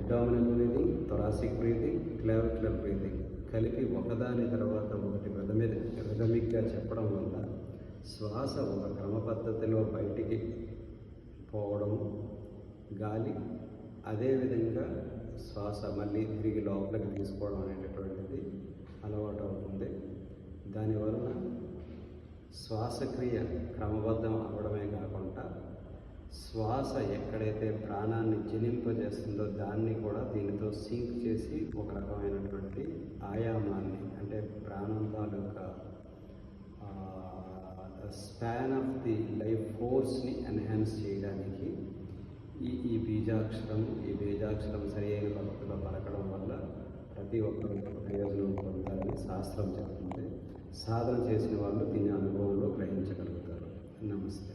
Abdominal breathing, thoracic breathing, clavicular breathing కలిపి ఒకదాని తర్వాత ఒకటి రిథమిక్గా చెప్పడం వల్ల శ్వాస ఒక క్రమ పద్ధతిలో బయటికి పోవడము, గాలి అదేవిధంగా శ్వాస మళ్ళీ తిరిగి లోపలికి తీసుకోవడం అనేటటువంటిది అలవాటు అవుతుంది. దానివలన శ్వాసక్రియ క్రమబద్ధం అవ్వడమే కాకుండా శ్వాస ఎక్కడైతే ప్రాణాన్ని జనింపజేస్తుందో దాన్ని కూడా దీనితో సింక్ చేసి ఒక రకమైనటువంటి ఆయామాన్ని, అంటే ప్రాణం తాలూకా స్పాన్ ఆఫ్ ది లైఫ్ ఫోర్స్ని ఎన్హాన్స్ చేయడానికి ఈ బీజాక్షరం సరి అయిన పద్ధతిలో పలకడం వల్ల ప్రతి ఒక్కరూ ప్రయోజనం పొందాలని శాస్త్రం చెబుతుంది. సాధన చేసిన వాళ్ళు దీని అనుభవంలో గ్రహించగలుగుతారు. నమస్తే.